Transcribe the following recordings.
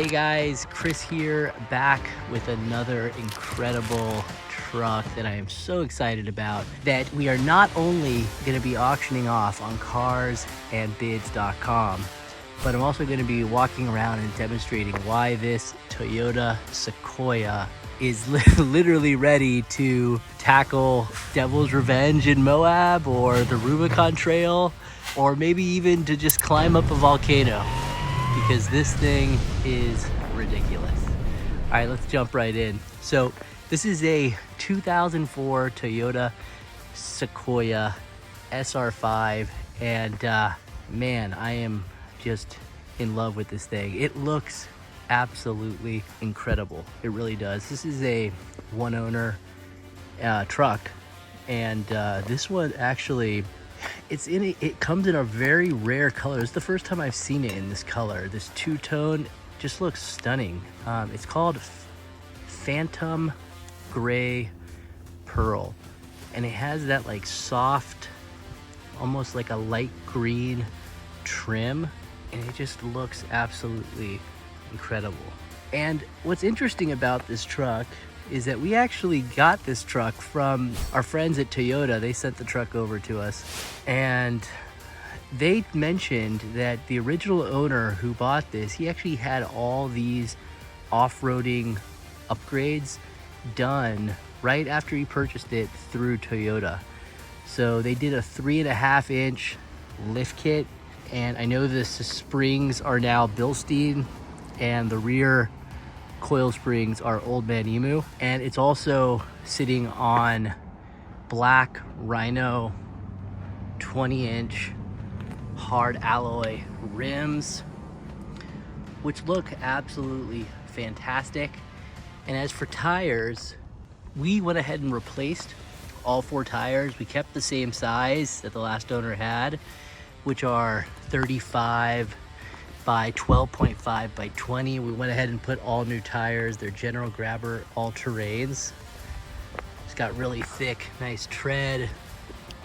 Hey guys, Chris here, back with another incredible truck that I am so excited about, that we are not only going to be auctioning off on carsandbids.com, but I'm also going to be walking around and demonstrating why this Toyota Sequoia is literally ready to tackle Devil's Revenge in Moab, or the Rubicon Trail, or maybe even to just climb up a volcano, because this thing is ridiculous. All right, let's jump right in. So this is a 2004 Toyota Sequoia SR5, and man, I am just in love with this thing. It looks absolutely incredible. It really does. This is a one owner truck, and this one actually, it comes in a very rare color. It's the first time I've seen it in this color. This two-tone just looks stunning. It's called Phantom Gray Pearl, and it has that like soft, almost like a light green trim, and it just looks absolutely incredible. And what's interesting about this truck is that we actually got this truck from our friends at Toyota. They sent the truck over to us, and they mentioned that the original owner who bought this, he actually had all these off-roading upgrades done right after he purchased it through Toyota. So they did a 3.5-inch lift kit, and I know the springs are now Bilstein, and the rear coil springs are Old Man Emu, and it's also sitting on black Rhino 20-inch hard alloy rims, which look absolutely fantastic. And as for tires, we went ahead and replaced all 4 tires. We kept the same size that the last owner had, which are 35 by 12.5 by 20. We went ahead and put all new tires. They're General Grabber all-terrains. It's got really thick, nice tread,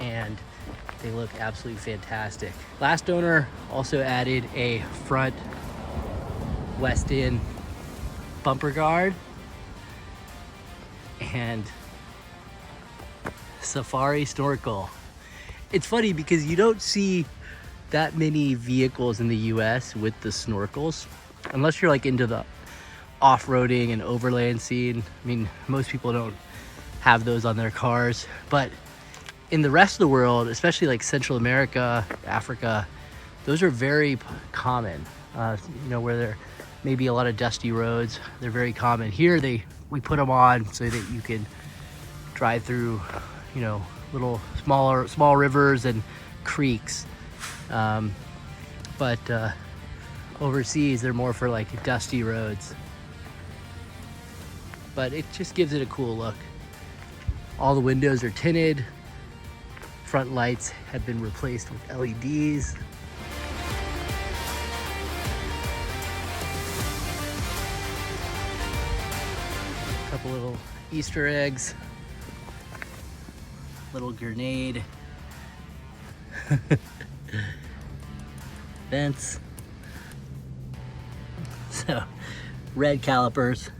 and they look absolutely fantastic. Last owner also added a front Westin bumper guard and safari snorkel. It's funny because you don't see that many vehicles in the US with the snorkels, unless you're like into the off-roading and overland scene. I mean, most people don't have those on their cars, but in the rest of the world, especially like Central America, Africa, those are very common. Where there may be a lot of dusty roads, they're very common. Here we put them on so that you can drive through, little small rivers and creeks. But overseas they're more for like dusty roads, but it just gives it a cool look. All the windows are tinted, front lights have been replaced with LEDs. A couple little Easter eggs, little grenade. Vents. So red calipers.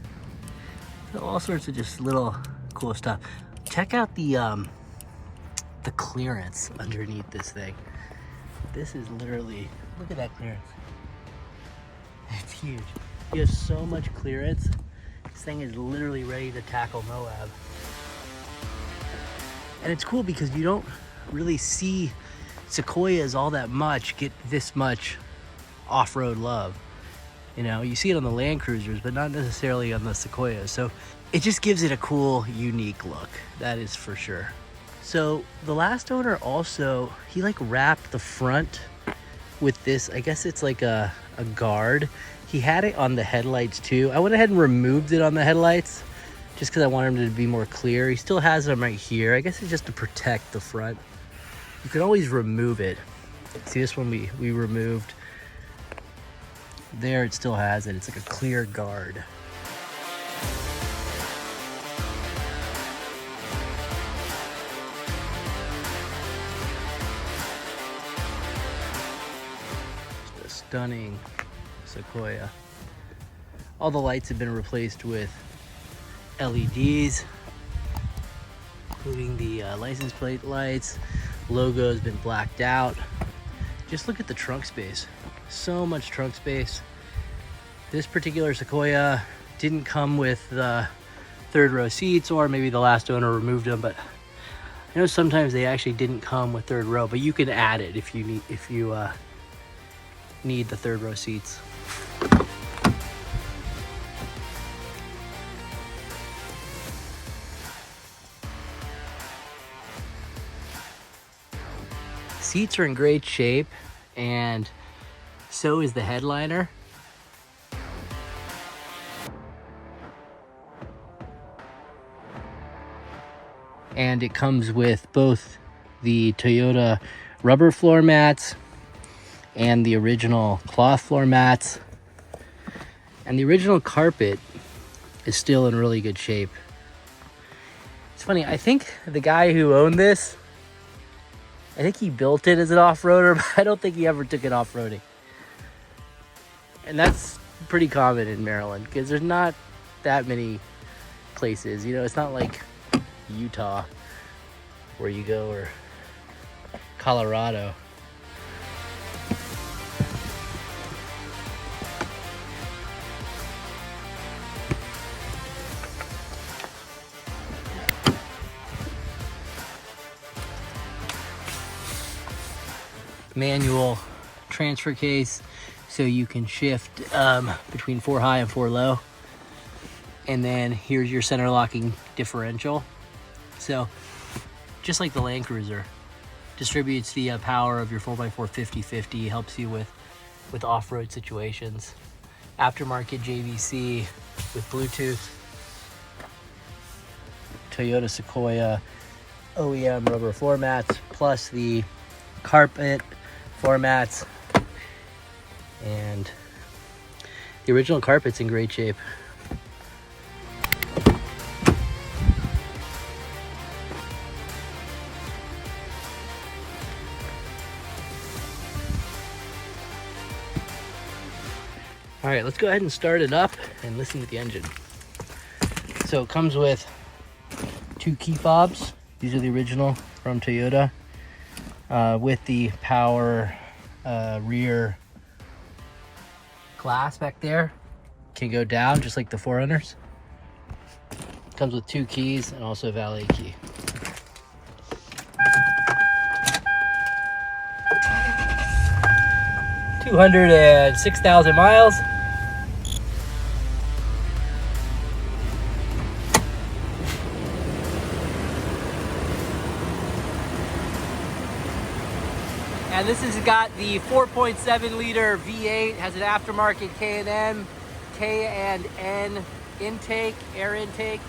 So all sorts of just little cool stuff. Check out the clearance underneath this thing. This is literally, look at that clearance. It's huge. You have so much clearance. This thing is literally ready to tackle Moab. And it's cool because you don't really see Sequoias all that much get this much off-road love. You see it on the Land Cruisers, but not necessarily on the Sequoias. So it just gives it a cool, unique look. That is for sure. So the last owner also, he like wrapped the front with this, I guess it's like a guard. He had it on the headlights too. I went ahead and removed it on the headlights just because I wanted him to be more clear. He still has them right here. I guess it's just to protect the front. You can always remove it. See, this one we removed. There it still has it. It's like a clear guard. Just a stunning Sequoia. All the lights have been replaced with LEDs, including the license plate lights. Logo has been blacked out. Just look at the trunk space. So much trunk space. This particular Sequoia didn't come with the third row seats, or maybe the last owner removed them, but I know sometimes they actually didn't come with third row, but you can add it if you need the third row seats. Seats are in great shape, and so is the headliner. And it comes with both the Toyota rubber floor mats and the original cloth floor mats. And the original carpet is still in really good shape. It's funny, I think the guy who owned this, I think he built it as an off-roader, but I don't think he ever took it off-roading. And that's pretty common in Maryland, because there's not that many places. You know, it's not like Utah where you go, or Colorado. Manual transfer case, so you can shift between 4 high and 4 low. And then here's your center locking differential. So just like the Land Cruiser, distributes the power of your 4x4 50/50, helps you with off-road situations. Aftermarket JVC with Bluetooth. Toyota Sequoia OEM rubber floor mats, plus the carpet floor mats, and the original carpet's in great shape. All right, let's go ahead and start it up and listen to the engine. So it comes with 2 key fobs. These are the original from Toyota, with the power rear glass back there. Can go down just like the 4Runners. Comes with 2 keys and also a valet key. $206,000 miles. And this has got the 4.7 liter V8, has an aftermarket K&N intake, air intake.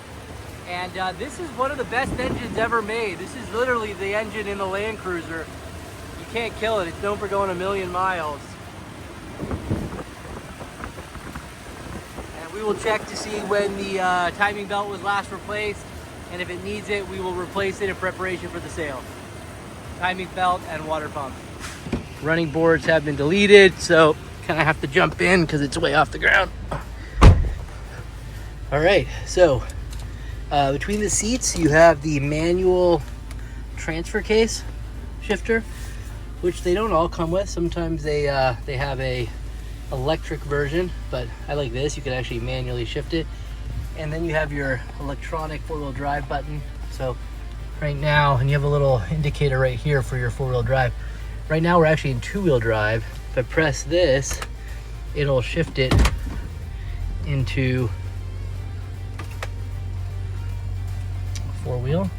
And this is one of the best engines ever made. This is literally the engine in the Land Cruiser. You can't kill it. It's known for going 1,000,000 miles. And we will check to see when the timing belt was last replaced. And if it needs it, we will replace it in preparation for the sale. Timing belt and water pump. Running boards have been deleted, so kind of have to jump in because it's way off the ground. All right, so between the seats, you have the manual transfer case shifter, which they don't all come with. Sometimes they have a electric version, but I like this. You can actually manually shift it. And then you have your electronic 4-wheel drive button. So right now, and you have a little indicator right here for your 4-wheel drive. Right now we're actually in 2-wheel drive. If I press this, it'll shift it into 4-wheel.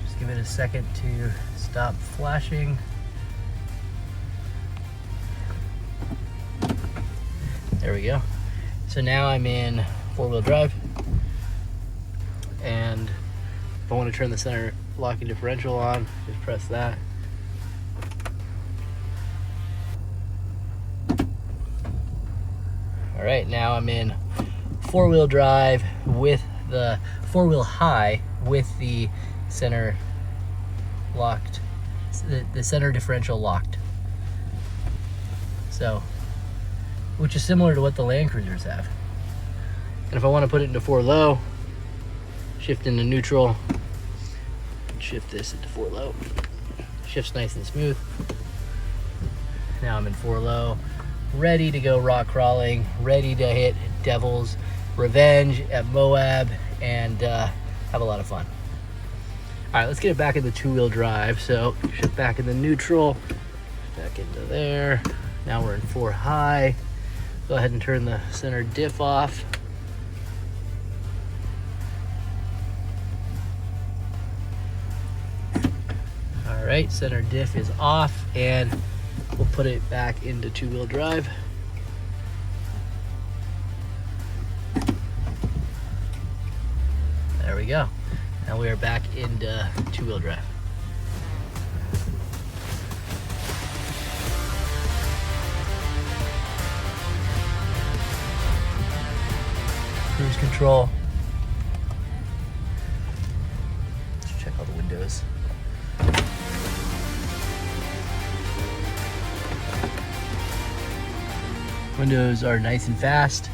Just give it a second to stop flashing. There we go. So now I'm in 4-wheel drive. And if I want to turn the center locking differential on, just press that. All right, now I'm in 4-wheel drive with the 4-wheel high with the center locked, the center differential locked. So, which is similar to what the Land Cruisers have. And if I want to put it into 4 low, shift into neutral, shift this into 4 low. Shifts nice and smooth. Now I'm in 4 low, ready to go rock crawling, ready to hit Devil's Revenge at Moab and have a lot of fun. All right, let's get it back into 2-wheel drive. So shift back into neutral, back into there. Now we're in 4 high. Go ahead and turn the center diff off. All right, center diff is off, and we'll put it back into 2-wheel drive. There we go. Now we are back into 2-wheel drive. Cruise control. Let's check all the windows. Windows are nice and fast.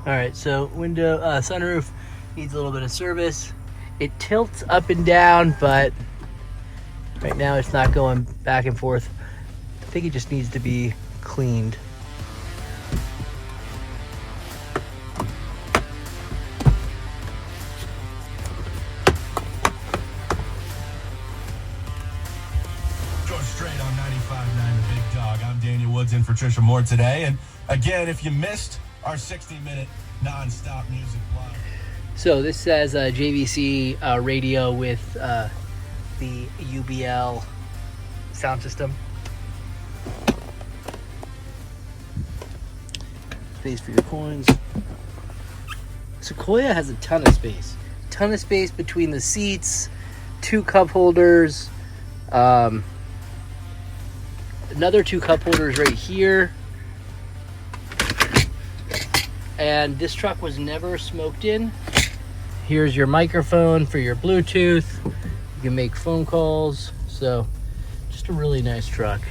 All right, so window, sunroof needs a little bit of service. It tilts up and down, but right now it's not going back and forth. I think it just needs to be cleaned. Going straight on 95.9 The Big Dog. I'm Daniel Woods in for Trisha Moore today. And again, if you missed our 60-minute non-stop music blog. So this says JVC radio with the UBL sound system. Space for your coins. Sequoia has a ton of space. Ton of space between the seats, 2 cup holders, another 2 cup holders right here. And this truck was never smoked in. Here's your microphone for your Bluetooth. You can make phone calls. So just a really nice truck.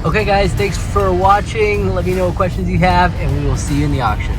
Okay guys, thanks for watching. Let me know what questions you have, and we will see you in the auction.